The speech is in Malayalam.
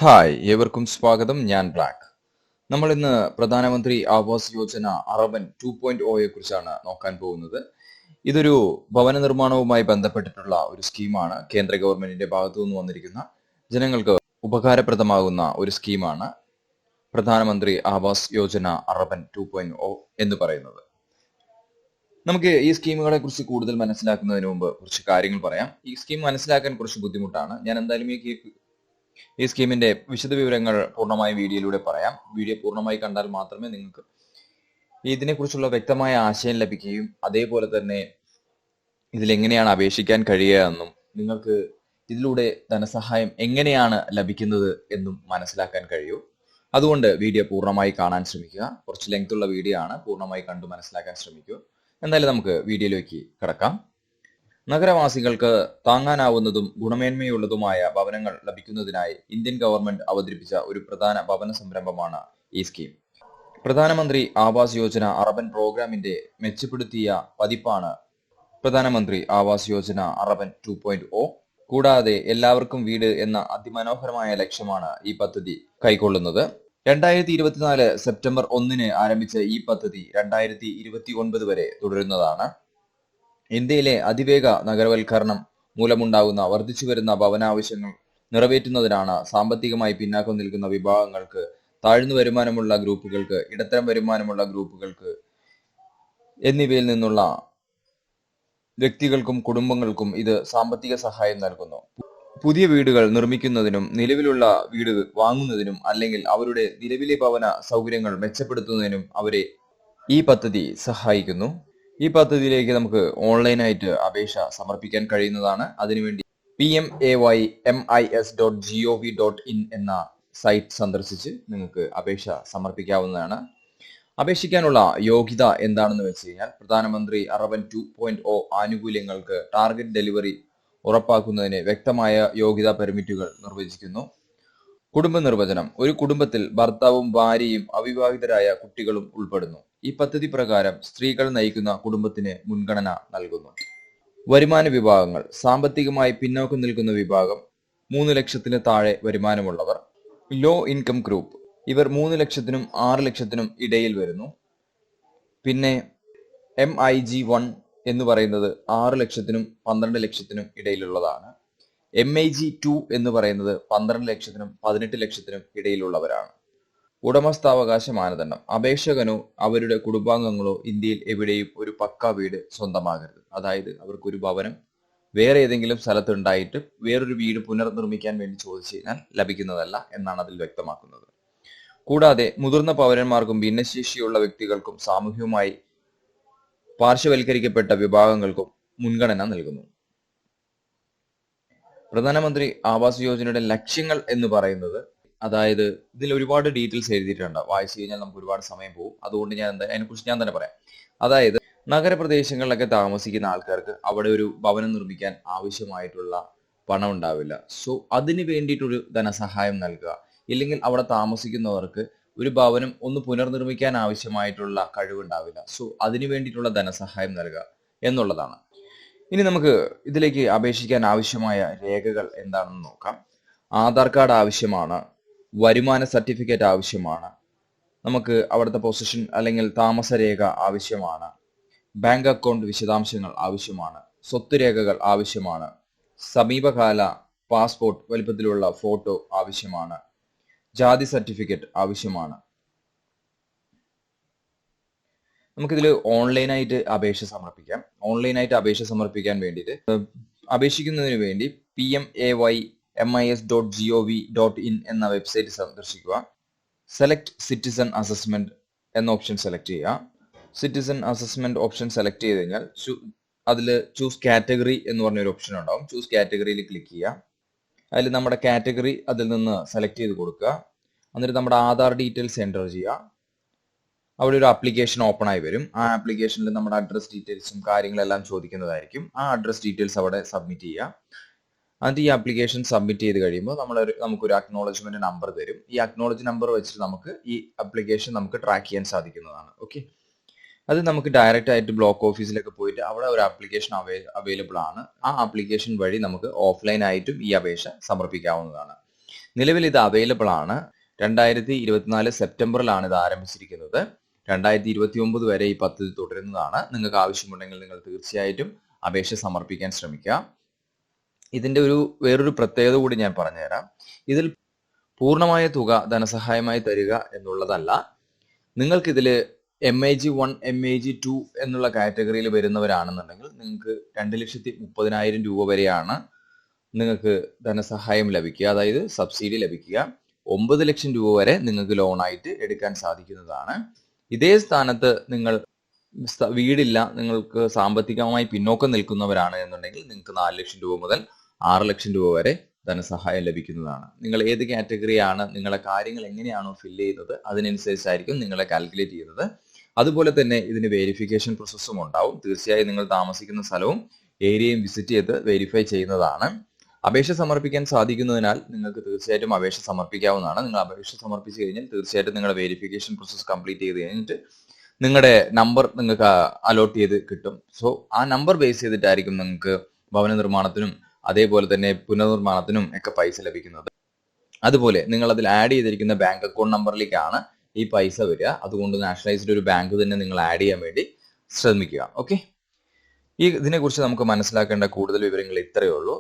ഹായ് ഏവർക്കും സ്വാഗതം. ഞാൻ ബ്ലാക്ക്. നമ്മൾ ഇന്ന് പ്രധാനമന്ത്രി ആവാസ് യോജന അർബൻ 2.0 കുറിച്ചാണ് നോക്കാൻ പോകുന്നത്. ഇതൊരു ഭവന നിർമ്മാണവുമായി ബന്ധപ്പെട്ടിട്ടുള്ള ഒരു സ്കീമാണ്. കേന്ദ്ര ഗവൺമെന്റിന്റെ ഭാഗത്തു നിന്ന് വന്നിരിക്കുന്ന ജനങ്ങൾക്ക് ഉപകാരപ്രദമാകുന്ന ഒരു സ്കീമാണ് പ്രധാനമന്ത്രി ആവാസ് യോജന അർബൻ 2.0 എന്ന് പറയുന്നത്. നമുക്ക് ഈ സ്കീമുകളെ കുറിച്ച് കൂടുതൽ മനസ്സിലാക്കുന്നതിന് മുമ്പ് കുറച്ച് കാര്യങ്ങൾ പറയാം. ഈ സ്കീം മനസ്സിലാക്കാൻ കുറച്ച് ബുദ്ധിമുട്ടാണ്. ഞാൻ എന്തായാലും ഈ സ്കീമിന്റെ വിശദവിവരങ്ങൾ പൂർണ്ണമായ വീഡിയോയിലൂടെ പറയാം. വീഡിയോ പൂർണ്ണമായി കണ്ടാൽ മാത്രമേ നിങ്ങൾക്ക് ഇതിനെക്കുറിച്ചുള്ള വ്യക്തമായ ആശയം ലഭിക്കുകയും അതേപോലെ തന്നെ ഇതിലെങ്ങനെയാണ് അപേക്ഷിക്കാൻ കഴിയുക എന്നും നിങ്ങൾക്ക് ഇതിലൂടെ ധനസഹായം എങ്ങനെയാണ് ലഭിക്കുന്നത് എന്നും മനസ്സിലാക്കാൻ കഴിയൂ. അതുകൊണ്ട് വീഡിയോ പൂർണ്ണമായി കാണാൻ ശ്രമിക്കുക. കുറച്ച് ലെങ്ത് ഉള്ള വീഡിയോ ആണ്, പൂർണ്ണമായി കണ്ടു മനസ്സിലാക്കാൻ ശ്രമിക്കൂ. എന്തായാലും നമുക്ക് വീഡിയോയിലേക്ക് കടക്കാം. നഗരവാസികൾക്ക് താങ്ങാനാവുന്നതും ഗുണമേന്മയുള്ളതുമായ ഭവനങ്ങൾ ലഭിക്കുന്നതിനായി ഇന്ത്യൻ ഗവൺമെന്റ് അവതരിപ്പിച്ച ഒരു പ്രധാന ഭവന സംരംഭമാണ് ഈ സ്കീം. പ്രധാനമന്ത്രി ആവാസ് യോജന അർബൻ പ്രോഗ്രാമിന്റെ മെച്ചപ്പെടുത്തിയ പതിപ്പാണ് പ്രധാനമന്ത്രി ആവാസ് യോജന അർബൻ 2.0. കൂടാതെ എല്ലാവർക്കും വീട് എന്ന അതിമനോഹരമായ ലക്ഷ്യമാണ് ഈ പദ്ധതി കൈക്കൊള്ളുന്നത്. 2024 സെപ്റ്റംബർ 1 ആരംഭിച്ച ഈ പദ്ധതി 2029 വരെ തുടരുന്നതാണ്. ഇന്ത്യയിലെ അതിവേഗ നഗരവൽക്കരണം മൂലമുണ്ടാകുന്ന വർദ്ധിച്ചുവരുന്ന ഭവനാവശ്യങ്ങൾ നിറവേറ്റുന്നതിനാണ് സാമ്പത്തികമായി പിന്നാക്കം നിൽക്കുന്ന വിഭാഗങ്ങൾക്ക്, താഴ്ന്ന വരുമാനമുള്ള ഗ്രൂപ്പുകൾക്ക്, ഇടത്തരം വരുമാനമുള്ള ഗ്രൂപ്പുകൾക്ക് എന്നിവയിൽ നിന്നുള്ള വ്യക്തികൾക്കും കുടുംബങ്ങൾക്കും ഇത് സാമ്പത്തിക സഹായം നൽകുന്നു. പുതിയ വീടുകൾ നിർമ്മിക്കുന്നതിനും നിലവിലുള്ള വീട് വാങ്ങുന്നതിനും അല്ലെങ്കിൽ അവരുടെ നിലവിലെ ഭവന സൗകര്യങ്ങൾ മെച്ചപ്പെടുത്തുന്നതിനും അവരെ ഈ പദ്ധതി സഹായിക്കുന്നു. ഈ പദ്ധതിയിലേക്ക് നമുക്ക് ഓൺലൈനായിട്ട് അപേക്ഷ സമർപ്പിക്കാൻ കഴിയുന്നതാണ്. അതിനുവേണ്ടി pmaymis.gov.in എന്ന സൈറ്റ് സന്ദർശിച്ച് നിങ്ങൾക്ക് അപേക്ഷ സമർപ്പിക്കാവുന്നതാണ്. അപേക്ഷിക്കാനുള്ള യോഗ്യത എന്താണെന്ന് വെച്ച് കഴിഞ്ഞാൽ, പ്രധാനമന്ത്രി അർബൻ 2.0 ആനുകൂല്യങ്ങൾക്ക് ടാർഗറ്റ് ഡെലിവറി ഉറപ്പാക്കുന്നതിന് വ്യക്തമായ യോഗ്യതാ പെർമിറ്റുകൾ നിർവചിക്കുന്നു. കുടുംബ നിർവചനം: ഒരു കുടുംബത്തിൽ ഭർത്താവും ഭാര്യയും അവിവാഹിതരായ കുട്ടികളും ഉൾപ്പെടുന്നു. ഈ പദ്ധതി പ്രകാരം സ്ത്രീകൾ നയിക്കുന്ന കുടുംബത്തിന് മുൻഗണന നൽകുന്നു. വരുമാന വിഭാഗങ്ങൾ: സാമ്പത്തികമായി പിന്നോക്കം നിൽക്കുന്ന വിഭാഗം, 3 ലക്ഷത്തിന് താഴെ വരുമാനമുള്ളവർ. ലോ ഇൻകം ഗ്രൂപ്പ്: ഇവർ 3 ലക്ഷത്തിനും 6 ലക്ഷത്തിനും ഇടയിൽ വരുന്നു. പിന്നെ MIG1 എന്ന് പറയുന്നത് 6 ലക്ഷത്തിനും 12 ലക്ഷത്തിനും ഇടയിലുള്ളതാണ്. MIG2 എന്ന് പറയുന്നത് 12 ലക്ഷത്തിനും 18 ലക്ഷത്തിനും ഇടയിലുള്ളവരാണ്. ഉടമസ്ഥാവകാശ മാനദണ്ഡം: അപേക്ഷകനോ അവരുടെ കുടുംബാംഗങ്ങളോ ഇന്ത്യയിൽ എവിടെയും ഒരു പക്കാ വീട് സ്വന്തമാകരുത്. അതായത് അവർക്കൊരു ഭവനം വേറെ ഏതെങ്കിലും സ്ഥലത്ത് ഉണ്ടായിട്ട് വേറൊരു വീട് പുനർനിർമ്മിക്കാൻ വേണ്ടി ചോദിച്ചു കഴിഞ്ഞാൽ ലഭിക്കുന്നതല്ല എന്നാണ് അതിൽ വ്യക്തമാക്കുന്നത്. കൂടാതെ മുതിർന്ന പൗരന്മാർക്കും ഭിന്നശേഷിയുള്ള വ്യക്തികൾക്കും സാമൂഹികമായി പാർശ്വവൽക്കരിക്കപ്പെട്ട വിഭാഗങ്ങൾക്കും മുൻഗണന നൽകുന്നു. പ്രധാനമന്ത്രി ആവാസ് യോജനയുടെ ലക്ഷ്യങ്ങൾ എന്ന് പറയുന്നത്, അതായത് ഇതിൽ ഒരുപാട് ഡീറ്റെയിൽസ് എഴുതിയിട്ടുണ്ട്. വായിച്ചു കഴിഞ്ഞാൽ നമുക്ക് ഒരുപാട് സമയം പോകും. അതുകൊണ്ട് അതിനെക്കുറിച്ച് ഞാൻ തന്നെ പറയാം. അതായത് നഗരപ്രദേശങ്ങളിലൊക്കെ താമസിക്കുന്ന ആൾക്കാർക്ക് അവിടെ ഒരു ഭവനം നിർമ്മിക്കാൻ ആവശ്യമായിട്ടുള്ള പണം ഉണ്ടാവില്ല. സോ അതിന് വേണ്ടിയിട്ടൊരു ധനസഹായം നൽകുക, ഇല്ലെങ്കിൽ അവിടെ താമസിക്കുന്നവർക്ക് ഒരു ഭവനം ഒന്ന് പുനർനിർമ്മിക്കാൻ ആവശ്യമായിട്ടുള്ള കഴിവുണ്ടാവില്ല. സോ അതിന് വേണ്ടിയിട്ടുള്ള ധനസഹായം നൽകുക എന്നുള്ളതാണ്. ഇനി നമുക്ക് ഇതിലേക്ക് അപേക്ഷിക്കാൻ ആവശ്യമായ രേഖകൾ എന്താണെന്ന് നോക്കാം. ആധാർ കാർഡ് ആവശ്യമാണ്. വരുമാന സർട്ടിഫിക്കറ്റ് ആവശ്യമാണ്. നമുക്ക് അവിടുത്തെ പൊസിഷൻ അല്ലെങ്കിൽ താമസരേഖ ആവശ്യമാണ്. ബാങ്ക് അക്കൗണ്ട് വിശദാംശങ്ങൾ ആവശ്യമാണ്. സ്വത്ത് രേഖകൾ ആവശ്യമാണ്. സമീപകാല പാസ്പോർട്ട് വലിപ്പത്തിലുള്ള ഫോട്ടോ ആവശ്യമാണ്. ജാതി സർട്ടിഫിക്കറ്റ് ആവശ്യമാണ്. നമുക്കിതിൽ ഓൺലൈനായിട്ട് അപേക്ഷ സമർപ്പിക്കാം. ഓൺലൈനായിട്ട് അപേക്ഷ സമർപ്പിക്കാൻ വേണ്ടിയിട്ട് അപേക്ഷിക്കുന്നതിന് വേണ്ടി pmaymis.gov.in എന്ന വെബ്സൈറ്റ് സന്ദർശിക്കുക. സെലക്ട് സിറ്റിസൺ അസസ്മെന്റ് എന്ന ഓപ്ഷൻ സെലക്ട് ചെയ്യുക. സിറ്റിസൺ അസസ്മെന്റ് ഓപ്ഷൻ സെലക്ട് ചെയ്ത് കഴിഞ്ഞാൽ അതിൽ ചൂസ് കാറ്റഗറി എന്ന് പറഞ്ഞൊരു ഓപ്ഷൻ ഉണ്ടാവും. ചൂസ് കാറ്റഗറിയിൽ ക്ലിക്ക് ചെയ്യുക. അതിൽ നമ്മുടെ കാറ്റഗറി അതിൽ നിന്ന് സെലക്ട് ചെയ്ത് കൊടുക്കുക. എന്നിട്ട് നമ്മുടെ ആധാർ ഡീറ്റെയിൽസ് എൻ്റർ ചെയ്യുക. അവിടെ ഒരു ആപ്ലിക്കേഷൻ ഓപ്പൺ ആയി വരും. ആ ആപ്ലിക്കേഷനിൽ നമ്മുടെ അഡ്രസ് ഡീറ്റെയിൽസും കാര്യങ്ങളെല്ലാം ചോദിക്കുന്നതായിരിക്കും. ആ അഡ്രസ് ഡീറ്റെയിൽസ് അവിടെ സബ്മിറ്റ് ചെയ്യുക. എന്നിട്ട് ഈ ആപ്ലിക്കേഷൻ സബ്മിറ്റ് ചെയ്ത് കഴിയുമ്പോൾ നമുക്കൊരു അക്നോളജ്മെന്റ് നമ്പർ തരും. ഈ അക്നോളജ് നമ്പർ വെച്ചിട്ട് നമുക്ക് ഈ ആപ്ലിക്കേഷൻ നമുക്ക് ട്രാക്ക് ചെയ്യാൻ സാധിക്കുന്നതാണ്. ഓക്കെ, അത് നമുക്ക് ഡയറക്റ്റ് ആയിട്ട് ബ്ലോക്ക് ഓഫീസിലൊക്കെ പോയിട്ട് അവിടെ ഒരു ആപ്ലിക്കേഷൻ അവൈലബിൾ ആണ്. ആ ആപ്ലിക്കേഷൻ വഴി നമുക്ക് ഓഫ്ലൈൻ ആയിട്ടും ഈ അപേക്ഷ സമർപ്പിക്കാവുന്നതാണ്. നിലവിൽ ഇത് അവൈലബിൾ ആണ്. 2024 സെപ്റ്റംബറിലാണ് ഇത് ആരംഭിച്ചിരിക്കുന്നത്. 2029 വരെ ഈ പദ്ധതി തുടരുന്നതാണ്. നിങ്ങൾക്ക് ആവശ്യമുണ്ടെങ്കിൽ നിങ്ങൾ തീർച്ചയായിട്ടും അപേക്ഷ സമർപ്പിക്കാൻ ശ്രമിക്കുക. ഇതിന്റെ വേറൊരു പ്രത്യേകത കൂടി ഞാൻ പറഞ്ഞുതരാം. ഇതിൽ പൂർണ്ണമായ തുക ധനസഹായമായി തരിക എന്നുള്ളതല്ല. നിങ്ങൾക്കിതിൽ MAG1, MAG2 എന്നുള്ള കാറ്റഗറിയിൽ വരുന്നവരാണെന്നുണ്ടെങ്കിൽ നിങ്ങൾക്ക് 2,30,000 രൂപ വരെയാണ് നിങ്ങൾക്ക് ധനസഹായം ലഭിക്കുക, അതായത് സബ്സിഡി ലഭിക്കുക. 9 ലക്ഷം രൂപ വരെ നിങ്ങൾക്ക് ലോണായിട്ട് എടുക്കാൻ സാധിക്കുന്നതാണ്. ഇതേ സ്ഥാനത്ത് നിങ്ങൾ വീടില്ല, നിങ്ങൾക്ക് സാമ്പത്തികമായി പിന്നോക്കം നിൽക്കുന്നവരാണ് എന്നുണ്ടെങ്കിൽ നിങ്ങൾക്ക് 4 ലക്ഷം രൂപ മുതൽ 6 ലക്ഷം രൂപ വരെ ധനസഹായം ലഭിക്കുന്നതാണ്. നിങ്ങൾ ഏത് കാറ്റഗറിയാണ്, നിങ്ങളെ കാര്യങ്ങൾ എങ്ങനെയാണോ ഫില്ല് ചെയ്യുന്നത് അതിനനുസരിച്ചായിരിക്കും നിങ്ങളെ കാൽക്കുലേറ്റ് ചെയ്യുന്നത്. അതുപോലെ തന്നെ ഇതിന് വെരിഫിക്കേഷൻ പ്രോസസ്സും ഉണ്ടാവും. തീർച്ചയായും നിങ്ങൾ താമസിക്കുന്ന സ്ഥലവും ഏരിയയും വിസിറ്റ് ചെയ്ത് വെരിഫൈ ചെയ്യുന്നതാണ്. അപേക്ഷ സമർപ്പിക്കാൻ സാധിക്കുന്നതിനാൽ നിങ്ങൾക്ക് തീർച്ചയായിട്ടും അപേക്ഷ സമർപ്പിക്കാവുന്നതാണ്. നിങ്ങൾ അപേക്ഷ സമർപ്പിച്ചു കഴിഞ്ഞാൽ തീർച്ചയായിട്ടും നിങ്ങളുടെ വെരിഫിക്കേഷൻ പ്രോസസ്സ് കംപ്ലീറ്റ് ചെയ്ത് കഴിഞ്ഞിട്ട് നിങ്ങളുടെ നമ്പർ നിങ്ങൾക്ക് അലോട്ട് ചെയ്ത് കിട്ടും. സോ ആ നമ്പർ ബേസ് ചെയ്തിട്ടായിരിക്കും നിങ്ങൾക്ക് ഭവന നിർമ്മാണത്തിനും അതേപോലെ തന്നെ പുനർനിർമ്മാണത്തിനും ഒക്കെ പൈസ ലഭിക്കുന്നത്. അതുപോലെ നിങ്ങൾ അതിൽ ആഡ് ചെയ്തിരിക്കുന്ന ബാങ്ക് അക്കൗണ്ട് നമ്പറിലേക്കാണ് ഈ പൈസ വരിക. അതുകൊണ്ട് നാഷണലൈസ്ഡ് ഒരു ബാങ്ക് തന്നെ നിങ്ങൾ ആഡ് ചെയ്യാൻ വേണ്ടി ശ്രമിക്കുക. ഓക്കെ, ഇതിനെക്കുറിച്ച് നമുക്ക് മനസ്സിലാക്കേണ്ട കൂടുതൽ വിവരങ്ങൾ ഇത്രയേ ഉള്ളൂ.